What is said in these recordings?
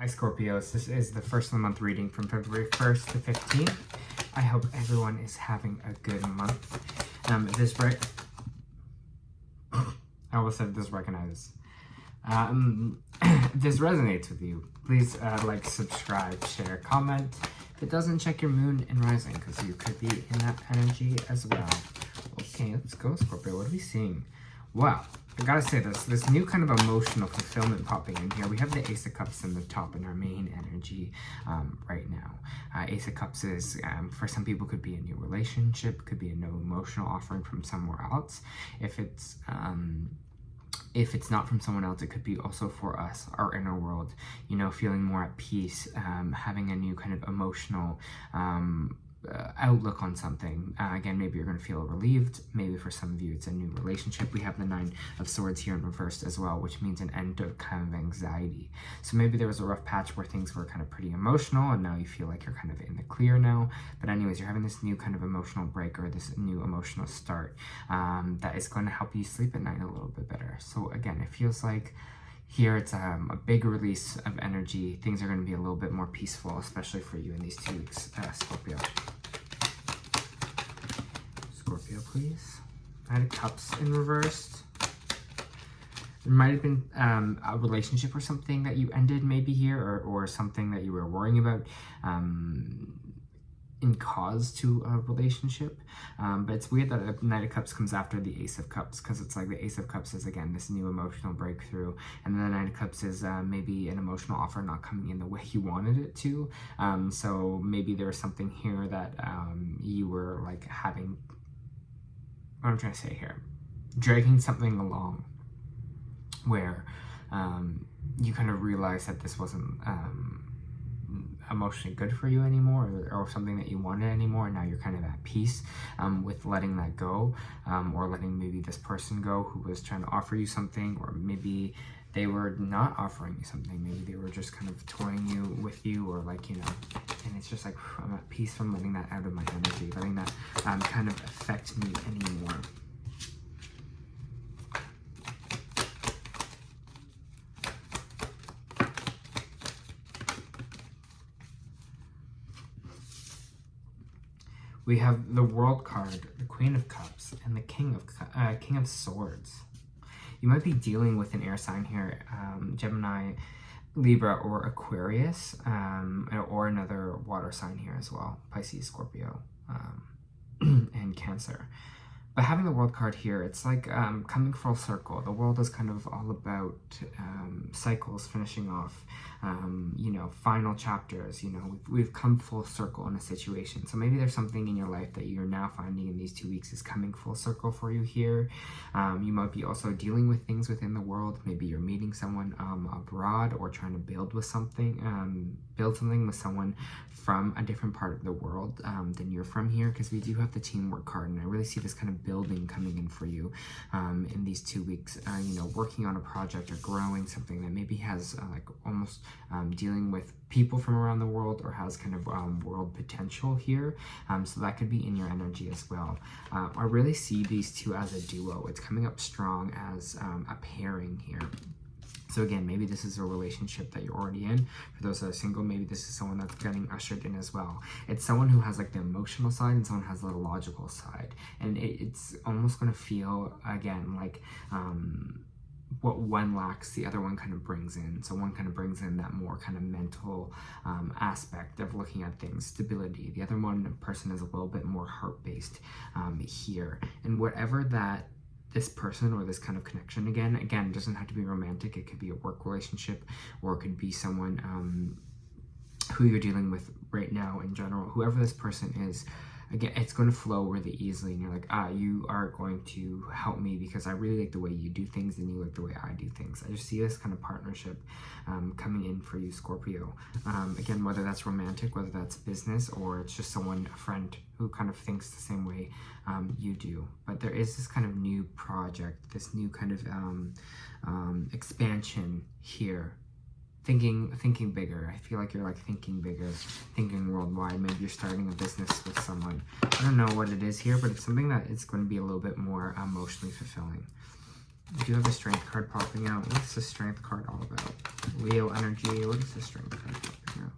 Hi Scorpios, this is the first of the month reading from February 1st to 15th. I hope everyone is having a good month. I almost said this recognizes. If this resonates with you, please like, subscribe, share, comment. If it doesn't, check your moon and rising, because you could be in that energy as well. Okay, let's go Scorpio. What are we seeing? Wow, I gotta say this new kind of emotional fulfillment popping in here. We have the Ace of Cups in the top in our main energy right now. Ace of Cups is, for some people, could be a new relationship, could be a new emotional offering from somewhere else. If it's not from someone else, it could be also for us, our inner world, you know, feeling more at peace, having a new kind of emotional outlook on something. Again, maybe you're going to feel relieved. Maybe for some of you, it's a new relationship. We have the Nine of Swords here in reversed as well, which means an end of kind of anxiety. So maybe there was a rough patch where things were kind of pretty emotional, and now you feel like you're kind of in the clear now. But anyways, you're having this new kind of emotional break, or this new emotional start that is going to help you sleep at night a little bit better. So again, it feels like here it's a big release of energy. Things are going to be a little bit more peaceful, especially for you in these 2 weeks, Scorpio. Scorpio, please. Knight of Cups in reversed. There might have been a relationship or something that you ended maybe here, or something that you were worrying about in cause to a relationship. But it's weird that the Knight of Cups comes after the Ace of Cups, because it's like the Ace of Cups is, again, this new emotional breakthrough, and then the Knight of Cups is maybe an emotional offer not coming in the way you wanted it to. So maybe there was something here that you were like having, what I'm trying to say here, dragging something along where you kind of realized that this wasn't emotionally good for you anymore, or something that you wanted anymore, and now you're kind of at peace with letting that go, or letting maybe this person go who was trying to offer you something, or maybe they were not offering you something. Maybe they were just kind of toying with you, or like, you know, and it's just like, I'm at peace from letting that out of my energy, letting that kind of affect me anymore. We have the World card, the Queen of Cups, and the King of Swords. You might be dealing with an air sign here, Gemini, Libra, or Aquarius, or another water sign here as well, Pisces, Scorpio, and Cancer. But having the World card here, it's like coming full circle. The world is kind of all about cycles, finishing off, you know, final chapters. You know, we've come full circle in a situation. So maybe there's something in your life that you're now finding in these 2 weeks is coming full circle for you here. You might be also dealing with things within the world. Maybe you're meeting someone abroad, or trying to build something with someone from a different part of the world than you're from here, because we do have the teamwork card, and I really see this kind of building coming in for you in these 2 weeks. You know, working on a project or growing something that maybe has like almost dealing with people from around the world, or has kind of world potential here. So that could be in your energy as well. I really see these two as a duo. It's coming up strong as a pairing here. So again, maybe this is a relationship that you're already in. For those that are single, maybe this is someone that's getting ushered in as well. It's someone who has like the emotional side, and someone has the logical side. And it's almost going to feel, again, like what one lacks, the other one kind of brings in. So one kind of brings in that more kind of mental aspect of looking at things, stability. The other one person is a little bit more heart-based here. And whatever that this person or this kind of connection, again, doesn't have to be romantic. It could be a work relationship, or it could be someone who you're dealing with right now in general. Whoever this person is, again, it's going to flow really easily, and you're like, you are going to help me because I really like the way you do things, and you like the way I do things. I just see this kind of partnership coming in for you, Scorpio. Again, whether that's romantic, whether that's business, or it's just someone, a friend who kind of thinks the same way you do. But there is this kind of new project, this new kind of expansion here. Thinking bigger. I feel like you're like thinking bigger, thinking worldwide. Maybe you're starting a business with someone. I don't know what it is here, but it's something that it's going to be a little bit more emotionally fulfilling. We do have the Strength card popping out. What's the Strength card all about? Leo energy. What is the Strength card popping out?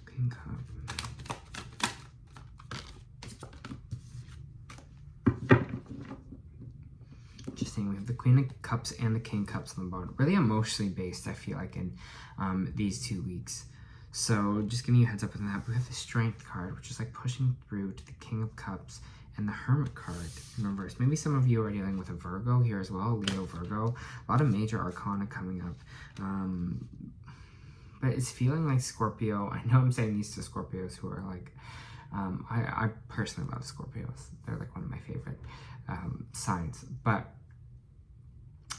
King Cup. Interesting. We have the Queen of Cups and the King Cups on the bottom. Really emotionally based, I feel like, in these 2 weeks. So just giving you a heads up on that. We have the Strength card, which is like pushing through to the King of Cups and the Hermit card in reverse. Maybe some of you are dealing with a Virgo here as well, Leo, Virgo. A lot of major arcana coming up. But it's feeling like Scorpio. I know I'm saying these to Scorpios who are like, I personally love Scorpios. They're like one of my favorite signs. But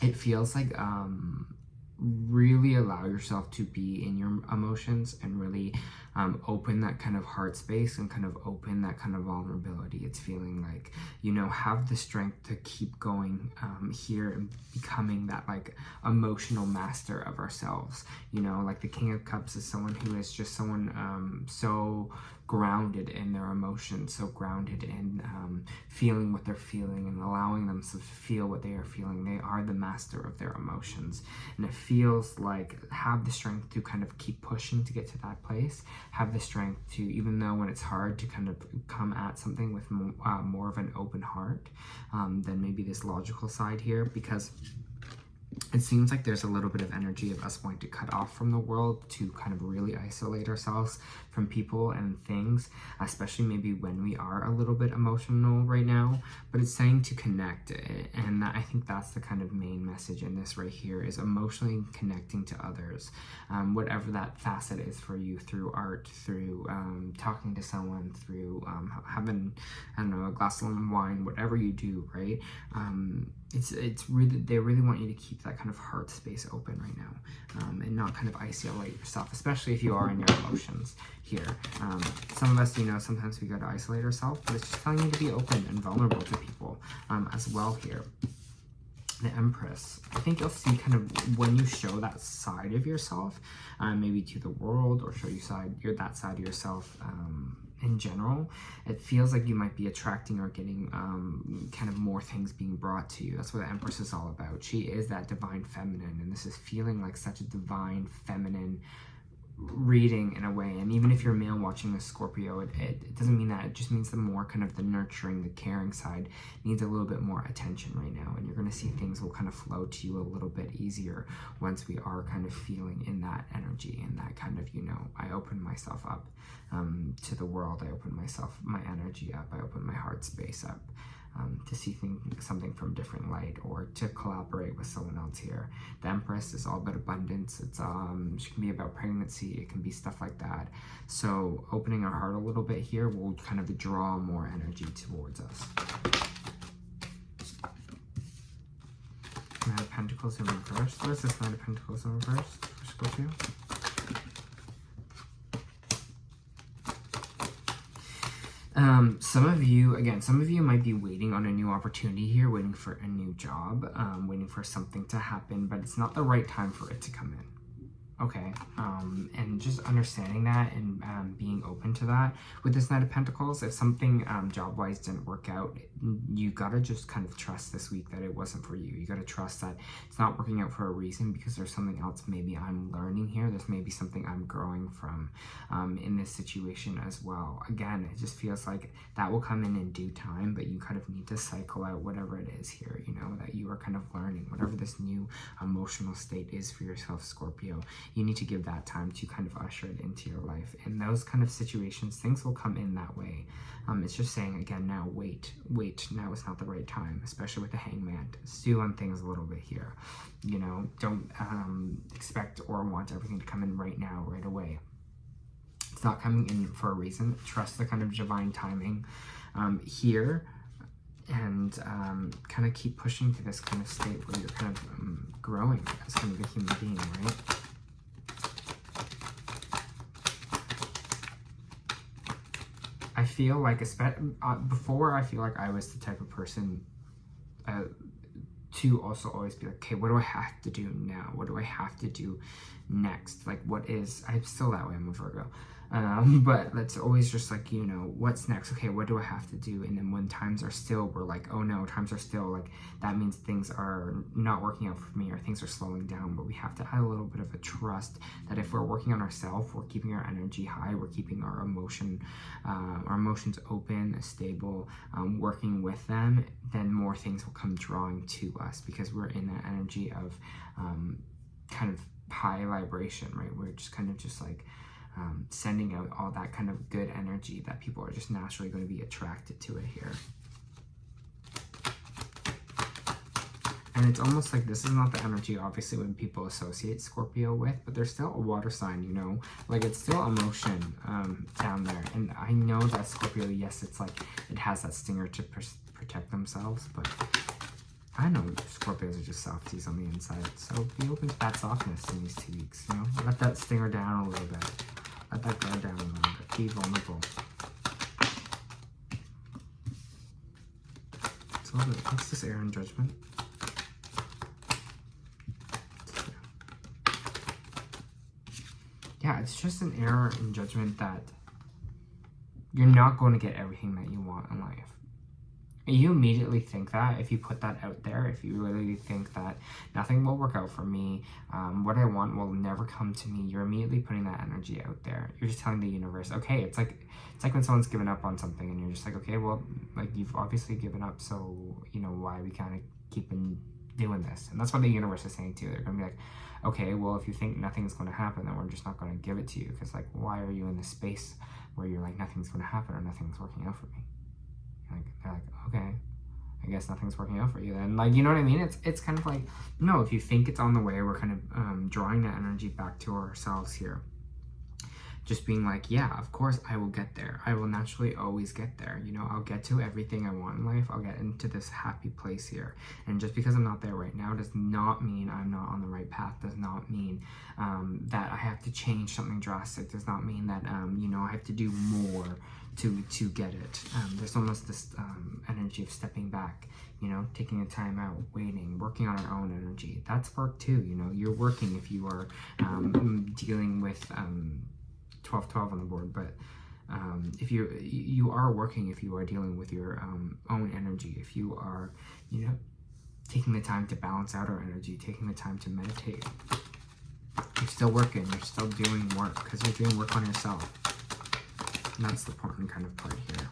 it feels like really allow yourself to be in your emotions and really open that kind of heart space and kind of open that kind of vulnerability. It's feeling like, you know, have the strength to keep going here and becoming that like emotional master of ourselves. You know, like the King of Cups is someone who is just someone so grounded in their emotions, so grounded in feeling what they're feeling and allowing them to feel what they are feeling. They are the master of their emotions, and it feels like have the strength to kind of keep pushing to get to that place. Have the strength to, even though when it's hard, to kind of come at something with more of an open heart than maybe this logical side here, because it seems like there's a little bit of energy of us wanting to cut off from the world, to kind of really isolate ourselves from people and things, especially maybe when we are a little bit emotional right now. But it's saying to connect, and I think that's the kind of main message in this right here, is emotionally connecting to others, whatever that facet is for you, through art, through talking to someone, through having, I don't know, a glass of wine, whatever you do, right? It's really, they really want you to keep that kind of heart space open right now, and not kind of isolate yourself, especially if you are in your emotions here. Some of us, you know, sometimes we got to isolate ourselves, but it's just telling you to be open and vulnerable to people as well here. The Empress, I think you'll see kind of when you show that side of yourself, maybe to the world, or show that side of yourself in general, it feels like you might be attracting or getting kind of more things being brought to you. That's what the Empress is all about. She is that divine feminine, and this is feeling like such a divine feminine reading in a way. And even if you're male watching the Scorpio, it doesn't mean that. It just means the more kind of the nurturing, the caring side needs a little bit more attention right now, and you're going to see things will kind of flow to you a little bit easier once we are kind of feeling in that energy, and that kind of, you know, I open myself up to the world, I open my energy up, I open my heart space up to see something from different light, or to collaborate with someone else here. The Empress is all about abundance. It's she can be about pregnancy, it can be stuff like that. So opening our heart a little bit here will kind of draw more energy towards us. Knight of Pentacles in reverse. What is this Knight of Pentacles in reverse for Scorpio? Some of you might be waiting on a new opportunity here, waiting for a new job, waiting for something to happen, but it's not the right time for it to come in. Okay, and just understanding that and being open to that. With this Knight of Pentacles, if something job-wise didn't work out, you gotta just kind of trust this week that it wasn't for you. You gotta trust that it's not working out for a reason, because there's something else maybe I'm learning here. There's maybe something I'm growing from in this situation as well. Again, it just feels like that will come in due time, but you kind of need to cycle out whatever it is here, you know, that you are kind of learning, whatever this new emotional state is for yourself, Scorpio. You need to give that time to kind of usher it into your life. In those kind of situations, things will come in that way. It's just saying, again, now wait. Now is not the right time, especially with the Hangman. Stew on things a little bit here. You know, don't expect or want everything to come in right now, right away. It's not coming in for a reason. Trust the kind of divine timing here. And kind of keep pushing to this kind of state where you're kind of growing as kind of a human being, right? I feel like, before, I feel like I was the type of person to also always be like, okay, what do I have to do now? What do I have to do next? Like, I'm still that way, I'm a Virgo. But that's always just like, you know, what's next? Okay, what do I have to do? And then when times are still, we're like, oh no, times are still, like, that means things are not working out for me or things are slowing down. But we have to add a little bit of a trust that if we're working on ourselves, we're keeping our energy high, we're keeping our emotions open, stable, working with them, then more things will come drawing to us, because we're in that energy of kind of high vibration, right? We're just kind of just like sending out all that kind of good energy that people are just naturally going to be attracted to it here. And it's almost like this is not the energy, obviously, when people associate Scorpio with, but there's still a water sign, you know? Like, it's still emotion down there. And I know that Scorpio, yes, it's like, it has that stinger to protect themselves, but I know Scorpios are just softies on the inside. So be open to that softness in these 2 weeks, you know? Let that stinger down a little bit. Let that guard down a little bit. Be vulnerable. So what's this air and judgment? Yeah, it's just an error in judgment that you're not going to get everything that you want in life. You immediately think that if you put that out there, if you really think that nothing will work out for me, what I want will never come to me, you're immediately putting that energy out there. You're just telling the universe, okay, it's like when someone's given up on something and you're just like, okay, well, like, you've obviously given up, so, you know, why we kind of keep doing this? And that's what the universe is saying too. They're gonna be like, okay, well, if you think nothing's going to happen, then we're just not going to give it to you, because, like, why are you in this space where you're like, nothing's going to happen or nothing's working out for me? Like, they're like, okay, I guess nothing's working out for you then. Like, you know what I mean? It's kind of like, no, if you think it's on the way, we're kind of drawing that energy back to ourselves here. Just being like, yeah, of course I will get there. I will naturally always get there. You know, I'll get to everything I want in life. I'll get into this happy place here. And just because I'm not there right now does not mean I'm not on the right path. Does not mean that I have to change something drastic. Does not mean that, you know, I have to do more to get it. There's almost this energy of stepping back, you know, taking a time out, waiting, working on our own energy. That's work too, you know. You're working if you are dealing with 12-12 on the board, but if you are working if you are dealing with your own energy, if you are, you know, taking the time to balance out our energy, taking the time to meditate, you're still working, you're still doing work, because you're doing work on yourself. And that's the important kind of part here.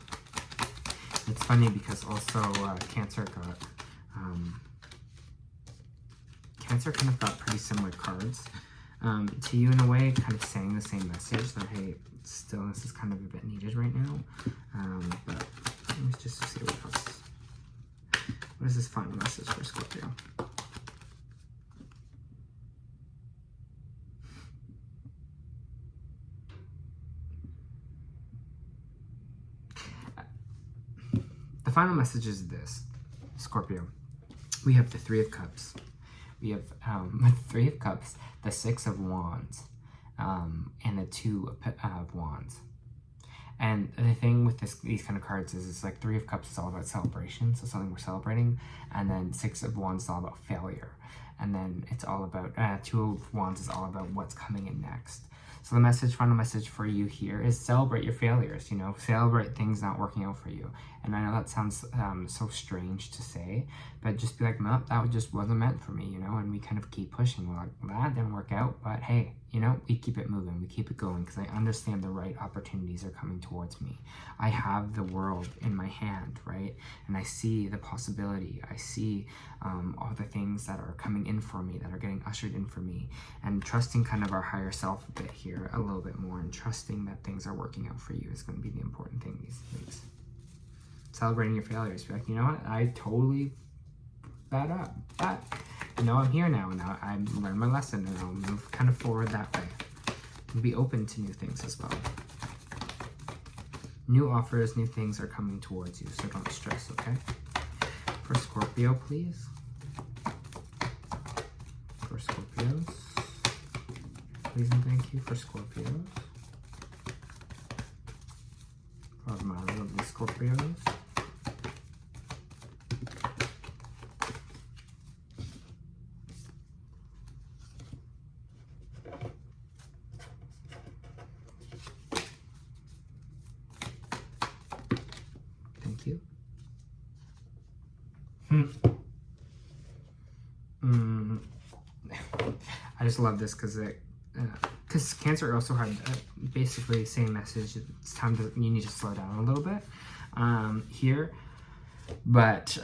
It's funny because also Cancer kind of got pretty similar cards to you in a way, kind of saying the same message that, hey, stillness is kind of a bit needed right now. But let me just see what else. What is this final message for Scorpio? The final message is this, Scorpio. We have the Three of Cups. We have the Three of Cups, the Six of Wands, and the Two of Wands. And the thing with these kind of cards is, it's like Three of Cups is all about celebration, so something we're celebrating, and then Six of Wands is all about failure, and then it's all about Two of Wands is all about what's coming in next. So the final message for you here is celebrate your failures, you know, celebrate things not working out for you. And I know that sounds so strange to say, but just be like, no, that just wasn't meant for me, you know, and we kind of keep pushing. We're like, well, that didn't work out, but hey, you know, we keep it moving, we keep it going, because I understand the right opportunities are coming towards me. I have the world in my hand, right? And I see the possibility. I see all the things that are coming in for me, that are getting ushered in for me, and trusting kind of our higher self a bit here, a little bit more, and trusting that things are working out for you is going to be the important thing these weeks. Celebrating your failures. Be like, you know what? I totally that up, but you know, I'm here now, and I learned my lesson, and I'll move kind of forward that way. And be open to new things as well. New offers, new things are coming towards you, so don't stress, okay? For Scorpio, please. For Scorpios. Please and thank you for Scorpios. For my lovely Scorpios. with you. I just love this because Cancer also had basically the same message. It's time to, you need to slow down a little bit here, but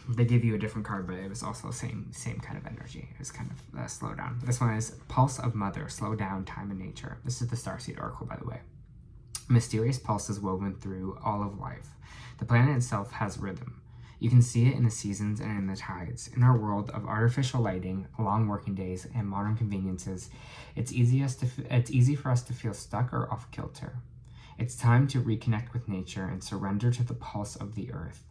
they give you a different card, but it was also the same kind of energy. It was kind of slow down. This one is Pulse of Mother, slow down, time and nature. This is the Starseed Oracle, by the way. Mysterious pulses woven through all of life. The planet itself has rhythm. You can see it in the seasons and in the tides. In our world of artificial lighting, long working days, and modern conveniences, it's easy for us to feel stuck or off kilter. It's time to reconnect with nature and surrender to the pulse of the earth.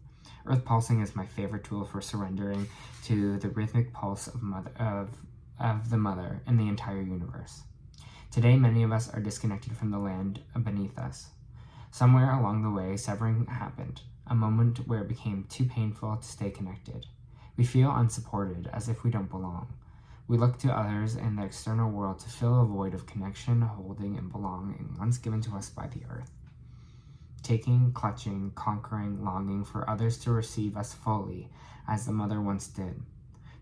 Earth pulsing is my favorite tool for surrendering to the rhythmic pulse of the mother and the entire universe. Today, many of us are disconnected from the land beneath us. Somewhere along the way, severing happened, a moment where it became too painful to stay connected. We feel unsupported, as if we don't belong. We look to others and the external world to fill a void of connection, holding, and belonging once given to us by the earth. Taking, clutching, conquering, longing for others to receive us fully, as the mother once did.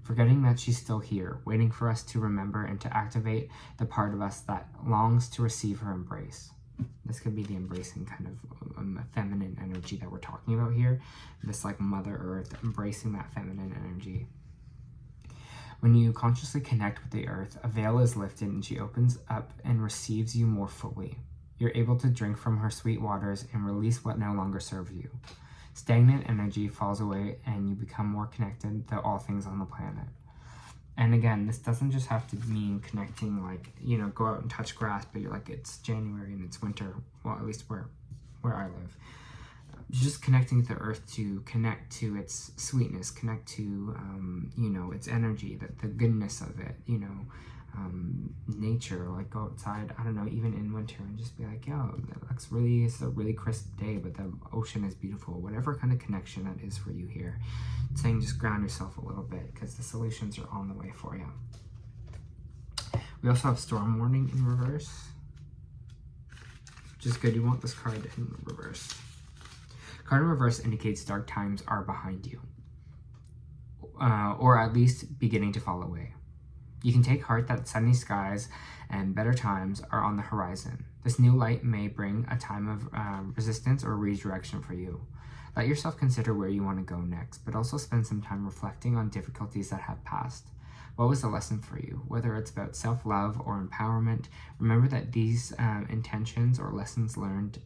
Forgetting that she's still here, waiting for us to remember and to activate the part of us that longs to receive her embrace. This could be the embracing kind of feminine energy that we're talking about here. This like Mother Earth, embracing that feminine energy. When you consciously connect with the earth, a veil is lifted and she opens up and receives you more fully. You're able to drink from her sweet waters and release what no longer serves you. Stagnant energy falls away and you become more connected to all things on the planet. And again, this doesn't just have to mean connecting, like, you know, go out and touch grass, but you're like, it's January and it's winter. Well, at least where I live. Just connecting with the earth to connect to its sweetness, connect to, you know, its energy, the goodness of it, you know, nature, like go outside, I don't know, even in winter and just be like, yo, that looks really, it's a really crisp day, but the ocean is beautiful. Whatever kind of connection that is for you here. It's saying just ground yourself a little bit because the solutions are on the way for you. We also have Storm Warning in reverse, which is good. You want this card in reverse. Card in reverse indicates dark times are behind you, or at least beginning to fall away. You can take heart that sunny skies and better times are on the horizon. This new light may bring a time of resistance or redirection for you. Let yourself consider where you want to go next, but also spend some time reflecting on difficulties that have passed. What was the lesson for you? Whether it's about self-love or empowerment, remember that these intentions or lessons learned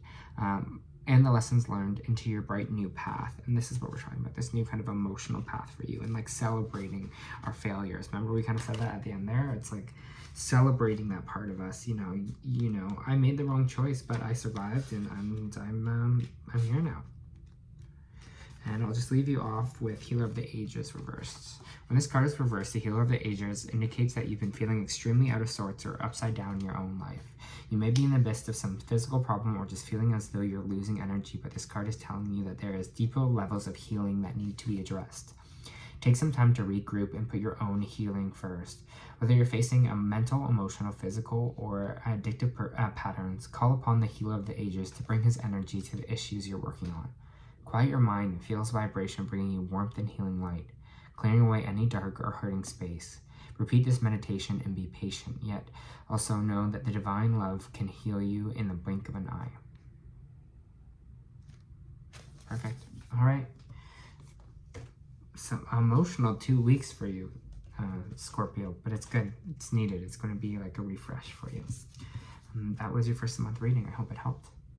and the lessons learned into your bright new path. And this is what we're talking about, this new kind of emotional path for you, and like celebrating our failures. Remember we kind of said that at the end there? It's like celebrating that part of us, you know, I made the wrong choice, but I survived and I'm here now. And I'll just leave you off with Healer of the Ages reversed. When this card is reversed, the Healer of the Ages indicates that you've been feeling extremely out of sorts or upside down in your own life. You may be in the midst of some physical problem or just feeling as though you're losing energy, but this card is telling you that there is deeper levels of healing that need to be addressed. Take some time to regroup and put your own healing first. Whether you're facing a mental, emotional, physical, or addictive patterns, call upon the Healer of the Ages to bring his energy to the issues you're working on. Quiet your mind and feel his vibration bringing you warmth and healing light, clearing away any dark or hurting space. Repeat this meditation and be patient, yet also know that the divine love can heal you in the blink of an eye. Perfect. All right. Some emotional 2 weeks for you, Scorpio, but it's good. It's needed. It's going to be like a refresh for you. That was your first month reading. I hope it helped.